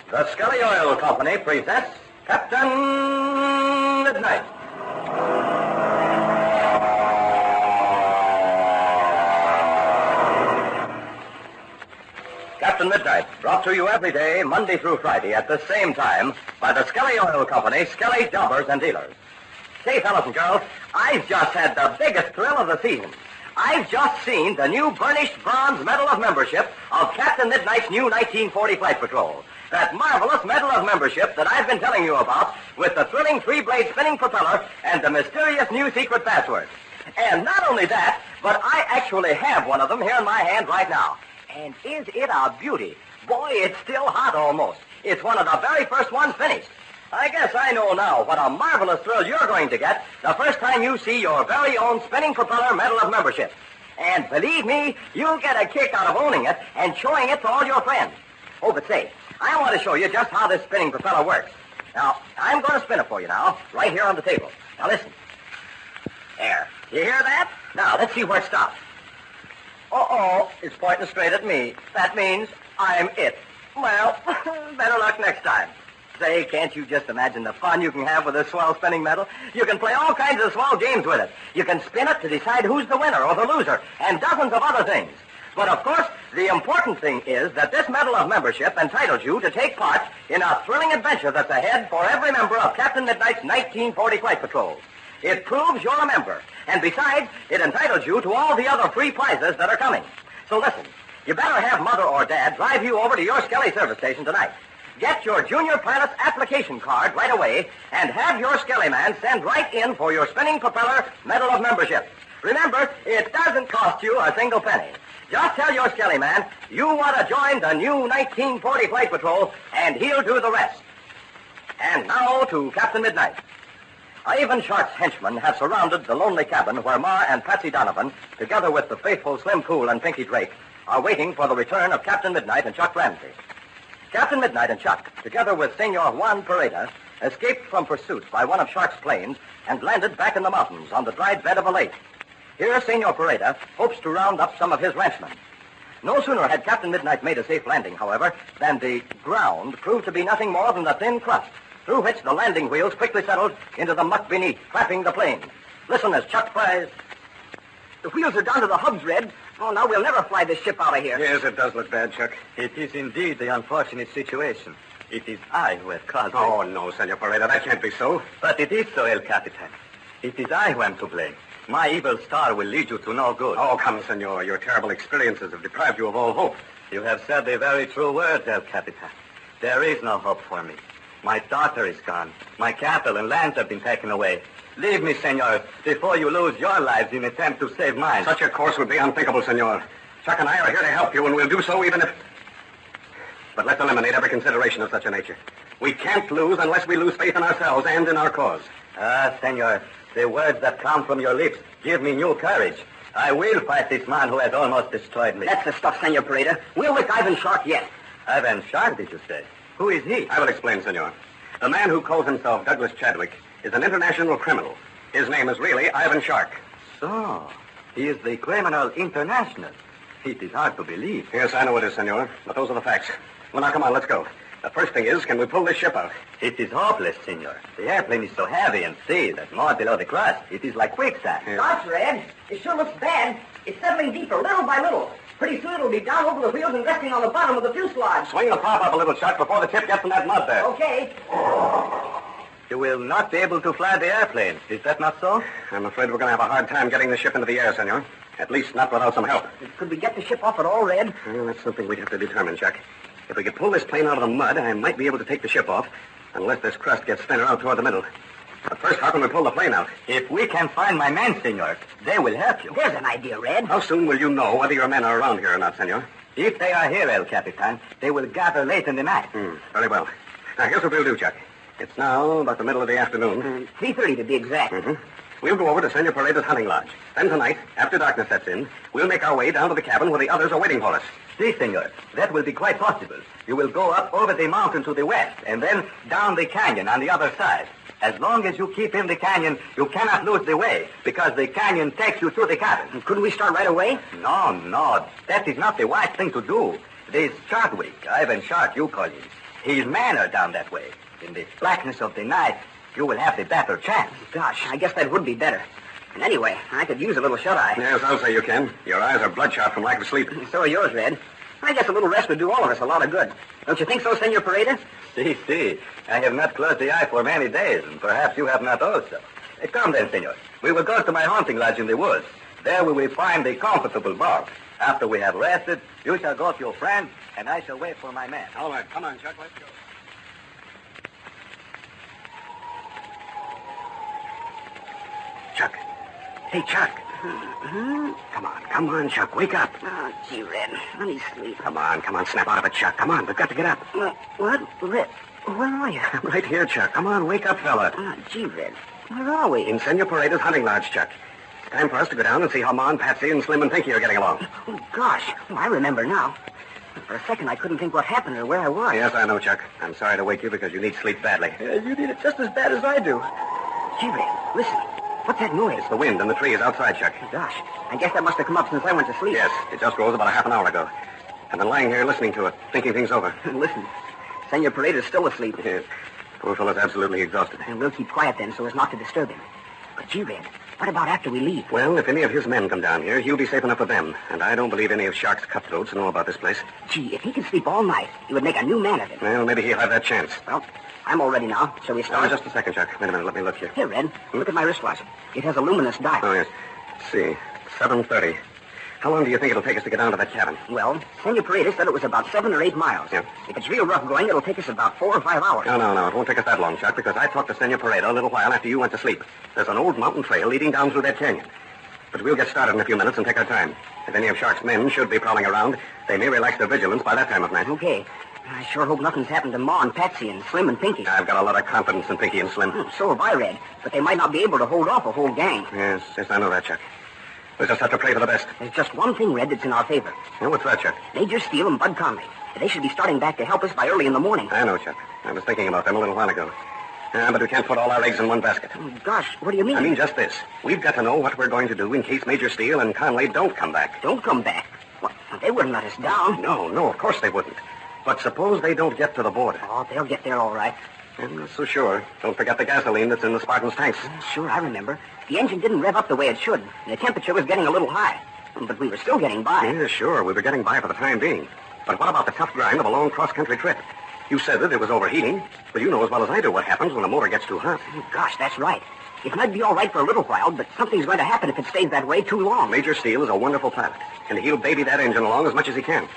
The Skelly Oil Company presents Captain Midnight. Captain Midnight, brought to you every day, Monday through Friday, at the same time, by the Skelly Oil Company, Skelly Jobbers and Dealers. Say, fellas and girls, I've just had the biggest thrill of the season. I've just seen the new burnished bronze Medal of Membership of Captain Midnight's new 1940 Flight Patrol. That marvelous Medal of Membership that I've been telling you about, with the thrilling three-blade spinning propeller and the mysterious new secret password. And not only that, but I actually have one of them here in my hand right now. And is it a beauty? Boy, it's still hot almost. It's one of the very first ones finished. I guess I know now what a marvelous thrill you're going to get the first time you see your very own spinning propeller Medal of Membership. And believe me, you'll get a kick out of owning it and showing it to all your friends. Oh, but say, I want to show you just how this spinning propeller works. Now, I'm going to spin it for you now, right here on the table. Now, listen. There. You hear that? Now, let's see where it stops. Uh-oh, it's pointing straight at me. That means I'm it. Well, better luck next time. Say, can't you just imagine the fun you can have with this swell spinning medal? You can play all kinds of swell games with it. You can spin it to decide who's the winner or the loser, and dozens of other things. But, of course, the important thing is that this Medal of Membership entitles you to take part in a thrilling adventure that's ahead for every member of Captain Midnight's 1940 Flight Patrol. It proves you're a member, and besides, it entitles you to all the other free prizes that are coming. So listen, you better have Mother or Dad drive you over to your Skelly service station tonight. Get your junior pilot's application card right away and have your Skelly man send right in for your spinning propeller Medal of Membership. Remember, it doesn't cost you a single penny. Just tell your Skelly man you want to join the new 1940 Flight Patrol, and he'll do the rest. And now to Captain Midnight. Ivan Shark's henchmen have surrounded the lonely cabin where Ma and Patsy Donovan, together with the faithful Slim Poole and Pinky Drake, are waiting for the return of Captain Midnight and Chuck Ramsey. Captain Midnight and Chuck, together with Senor Juan Perada, escaped from pursuit by one of Shark's planes and landed back in the mountains on the dried bed of a lake. Here, Senor Perada hopes to round up some of his ranchmen. No sooner had Captain Midnight made a safe landing, however, than the ground proved to be nothing more than a thin crust, through which the landing wheels quickly settled into the muck beneath, flapping the plane. Listen as Chuck cries, "The wheels are down to the hubs, Red. Oh, now we'll never fly this ship out of here." Yes, it does look bad, Chuck. It is indeed the unfortunate situation. It is I who have caused it. Oh, no, Senor Perada, that can't be so. But it is so, El Capitan. It is I who am to blame. My evil star will lead you to no good. Oh, come, Senor. Your terrible experiences have deprived you of all hope. You have said the very true words, El Capitan. There is no hope for me. My daughter is gone. My cattle and lands have been taken away. Leave me, Senor, before you lose your lives in attempt to save mine. Such a course would be unthinkable, Senor. Chuck and I are here to help you, and we'll do so even if... But let's eliminate every consideration of such a nature. We can't lose unless we lose faith in ourselves and in our cause. Ah, Senor, the words that come from your lips give me new courage. I will fight this man who has almost destroyed me. That's the stuff, Senor Perada. We'll lick Ivan Shark yet. Ivan Shark, did you say? Who is he? I will explain, Senor. The man who calls himself Douglas Chadwick is an international criminal. His name is really Ivan Shark. So, he is the criminal international. It is hard to believe. Yes, I know it is, Senor, but those are the facts. Well, now, come on, let's go. The first thing is, can we pull this ship out? It is hopeless, Senor. The airplane is so heavy and see that more below the crust, it is like quicksand. Yes. Gosh, Red, it sure looks bad. It's settling deeper, little by little. Pretty soon it'll be down over the wheels and resting on the bottom of the fuselage. Swing the prop up a little, Chuck, before the tip gets in that mud there. Okay. You will not be able to fly the airplane. Is that not so? I'm afraid we're going to have a hard time getting the ship into the air, Senor. At least not without some help. Could we get the ship off at all, Red? Well, that's something we'd have to determine, Chuck. If we could pull this plane out of the mud, I might be able to take the ship off, unless this crust gets thinner out toward the middle. But first, how can we pull the plane out? If we can find my men, Senor, they will help you. There's an idea, Red. How soon will you know whether your men are around here or not, Senor? If they are here, El Capitan, they will gather late in the night. Very well. Now, here's what we'll do, Chuck. It's now about the middle of the afternoon. 3:30 to be exact. We'll go over to Senor Perada's hunting lodge. Then tonight, after darkness sets in, we'll make our way down to the cabin where the others are waiting for us. See, Senor, that will be quite possible. You will go up over the mountain to the west, and then down the canyon on the other side. As long as you keep in the canyon, you cannot lose the way, because the canyon takes you to the cabin. Couldn't we start right away? No. That is not the wise thing to do. This Chadwick, Ivan Shark, you call him. He's manner down that way. In the blackness of the night, you will have the better chance. Gosh, I guess that would be better. And anyway, I could use a little shut-eye. Yes, I'll say you can. Your eyes are bloodshot from lack of sleep. So are yours, Red. I guess a little rest would do all of us a lot of good. Don't you think so, Senor Perada? See. I have not closed the eye for many days, and perhaps you have not also. Come then, senor. We will go to my hunting lodge in the woods. There we will find a comfortable bar. After we have rested, you shall go to your friends, and I shall wait for my man. All right, come on, Chuck, let's go. Chuck. Hey, Chuck. Come on, Chuck, wake up. Oh, gee, Red, let me sleep. Come on, snap out of it, Chuck. Come on, we've got to get up. What? Red, where are you? Right here, Chuck. Come on, wake up, fella. Oh, gee, Red, where are we? In Senor Parada's hunting lodge, Chuck. It's time for us to go down and see how Ma and Patsy and Slim and Pinky are getting along. Oh, gosh. Oh, I remember now. For a second, I couldn't think what happened or where I was. Yes, I know, Chuck. I'm sorry to wake you because you need sleep badly. You need it just as bad as I do. Gee, Red, listen. What's that noise? It's the wind and the trees outside, Chuck. Gosh, I guess that must have come up since I went to sleep. Yes, it just rose about a half an hour ago. I've been lying here listening to it, thinking things over. Listen, Senor Parada's still asleep. Yes. Poor fellow's absolutely exhausted. And we'll keep quiet then so as not to disturb him. But gee, Red, what about after we leave? Well, if any of his men come down here, he'll be safe enough with them. And I don't believe any of Shark's cutthroats know about this place. Gee, if he can sleep all night, he would make a new man of him. Well, maybe he'll have that chance. Well, I'm all ready now. Shall we start? Just a second, Chuck. Wait a minute, let me look here. Here, Red, look at my wristwatch. It has a luminous dial. Oh, yes. Let's see. 7:30. How long do you think it'll take us to get down to that cabin? Well, Senor Parada said it was about 7 or 8 miles. Yeah. If it's real rough going, it'll take us about 4 or 5 hours. No. It won't take us that long, Chuck, because I talked to Senor Parada a little while after you went to sleep. There's an old mountain trail leading down through that canyon. But we'll get started in a few minutes and take our time. If any of Shark's men should be prowling around, they may relax their vigilance by that time of night. Okay. I sure hope nothing's happened to Ma and Patsy and Slim and Pinky. I've got a lot of confidence in Pinky and Slim. So have I, Red. But they might not be able to hold off a whole gang. Yes, I know that, Chuck. We'll just have to pray for the best. There's just one thing, Red, that's in our favor. Well, what's that, Chuck? Major Steele and Bud Conley. They should be starting back to help us by early in the morning. I know, Chuck. I was thinking about them a little while ago. But we can't put all our eggs in one basket. Oh, gosh, what do you mean? I mean just this. We've got to know what we're going to do in case Major Steele and Conley don't come back. Don't come back? What? They wouldn't let us down. No, of course they wouldn't. But suppose they don't get to the border. Oh, they'll get there all right. I'm not so sure. Don't forget the gasoline that's in the Spartan's tanks. Sure, I remember. The engine didn't rev up the way it should, and the temperature was getting a little high. But we were still getting by. Yeah, sure. We were getting by for the time being. But what about the tough grind of a long cross-country trip? You said that it was overheating. Well, you know as well as I do what happens when a motor gets too hot. Oh, gosh, that's right. It might be all right for a little while, but something's going to happen if it stays that way too long. Major Steele is a wonderful pilot, and he'll baby that engine along as much as he can.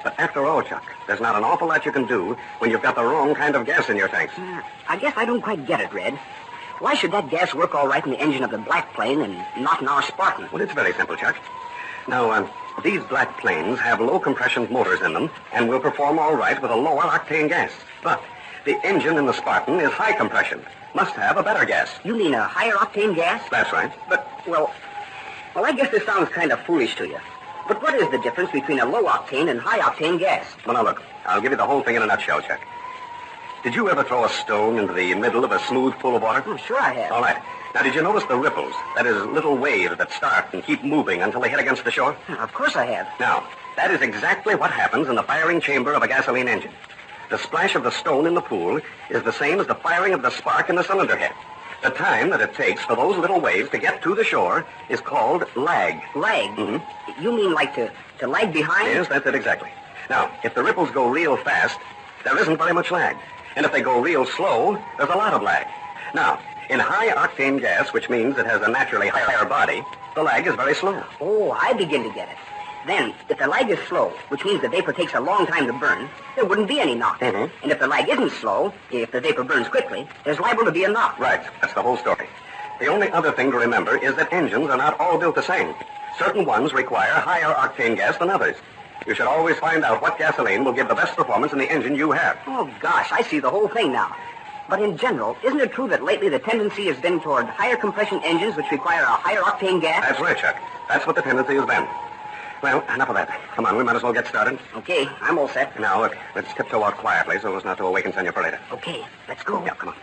But after all, Chuck, there's not an awful lot you can do when you've got the wrong kind of gas in your tanks. I guess I don't quite get it, Red. Why should that gas work all right in the engine of the black plane and not in our Spartan? Well, it's very simple, Chuck. Now, these black planes have low-compression motors in them and will perform all right with a lower octane gas. But the engine in the Spartan is high compression. Must have a better gas. You mean a higher octane gas? That's right. But, well, I guess this sounds kind of foolish to you. But what is the difference between a low-octane and high-octane gas? Well, now, look, I'll give you the whole thing in a nutshell, Chuck. Did you ever throw a stone into the middle of a smooth pool of water? Oh, sure I have. All right. Now, did you notice the ripples? That is, little waves that start and keep moving until they hit against the shore? Of course I have. Now, that is exactly what happens in the firing chamber of a gasoline engine. The splash of the stone in the pool is the same as the firing of the spark in the cylinder head. The time that it takes for those little waves to get to the shore is called lag. Lag? Mm-hmm. You mean like to lag behind? Yes, that's it exactly. Now, if the ripples go real fast, there isn't very much lag. And if they go real slow, there's a lot of lag. Now, in high-octane gas, which means it has a naturally higher body, the lag is very slow. Oh, I begin to get it. Then, if the lag is slow, which means the vapor takes a long time to burn, there wouldn't be any knock. Mm-hmm. And if the lag isn't slow, if the vapor burns quickly, there's liable to be a knock. Right. That's the whole story. The only other thing to remember is that engines are not all built the same. Certain ones require higher octane gas than others. You should always find out what gasoline will give the best performance in the engine you have. Oh, gosh, I see the whole thing now. But in general, isn't it true that lately the tendency has been toward higher compression engines which require a higher octane gas? That's right, Chuck. That's what the tendency has been. Well, enough of that. Come on, we might as well get started. Okay, I'm all set. Now, look, let's tiptoe out quietly so as not to awaken Senor Perada. Okay, let's go. Yeah, come on.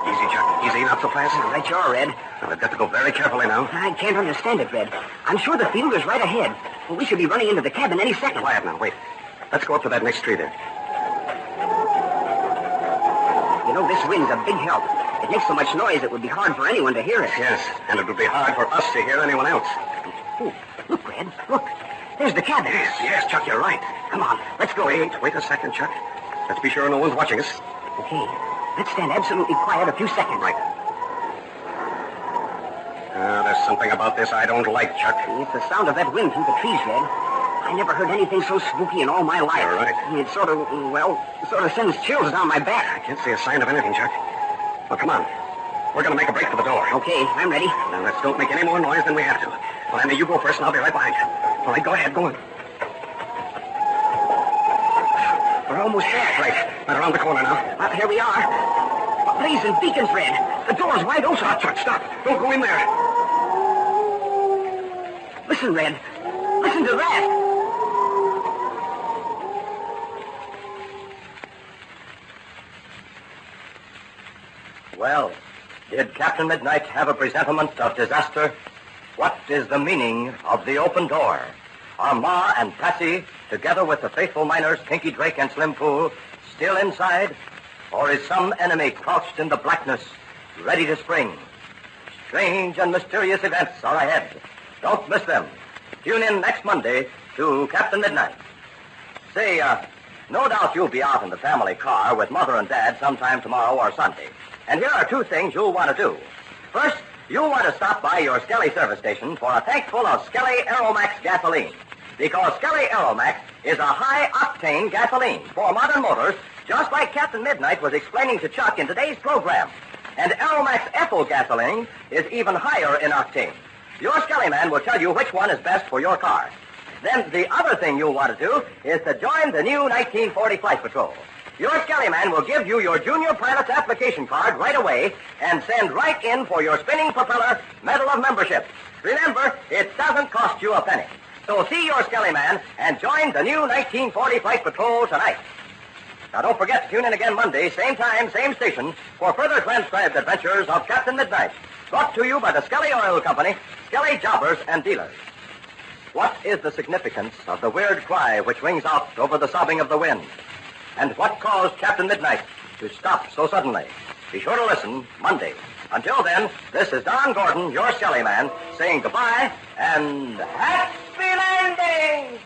Easy, Chuck. Easy, not so fast. Right you are, Red. Well, I've got to go very carefully now. I can't understand it, Red. I'm sure the field is right ahead. Well, we should be running into the cabin any second. Quiet now, wait. Let's go up to that next tree there. You know, this wind's a big help. It makes so much noise it would be hard for anyone to hear it. Yes, and it would be hard for us to hear anyone else. Ooh, look, Red, look. There's the cabin. Yes, Chuck, you're right. Come on, let's go. Wait a second, Chuck. Let's be sure no one's watching us. Okay, let's stand absolutely quiet a few seconds. Right. There's something about this I don't like, Chuck. It's the sound of that wind through the trees, Red. I never heard anything so spooky in all my life. You're right. It sort of sends chills down my back. I can't see a sign of anything, Chuck. Well, come on. We're going to make a break for the door. Okay, I'm ready. Now, let's don't make any more noise than we have to. Well, Andy, you go first, and I'll be right behind you. All right, go ahead, go on. We're almost there. Right, around the corner now. Well, here we are. Blazing beacons, Red. The door's wide open. Chuck, stop. Don't go in there. Listen, Red. Listen to that. Well, did Captain Midnight have a presentiment of disaster? What is the meaning of the open door? Are Ma and Patsy, together with the faithful miners Pinky Drake and Slim Pool, still inside? Or is some enemy crouched in the blackness, ready to spring? Strange and mysterious events are ahead. Don't miss them. Tune in next Monday to Captain Midnight. Say, no doubt you'll be out in the family car with Mother and Dad sometime tomorrow or Sunday. And here are two things you'll want to do. First, you'll want to stop by your Skelly service station for a tank full of Skelly Aeromax gasoline. Because Skelly Aeromax is a high-octane gasoline for modern motors, just like Captain Midnight was explaining to Chuck in today's program. And Aeromax ethyl gasoline is even higher in octane. Your Skelly man will tell you which one is best for your car. Then the other thing you'll want to do is to join the new 1940 Flight Patrol. Your Skelly man will give you your junior pilot's application card right away and send right in for your spinning propeller Medal of Membership. Remember, it doesn't cost you a penny. So see your Skelly man and join the new 1940 Flight Patrol tonight. Now don't forget to tune in again Monday, same time, same station, for further transcribed adventures of Captain Midnight. Brought to you by the Skelly Oil Company, Skelly Jobbers and Dealers. What is the significance of the weird cry which rings out over the sobbing of the wind? And what caused Captain Midnight to stop so suddenly? Be sure to listen Monday. Until then, this is Don Gordon, your Skelly man, saying goodbye and happy landing!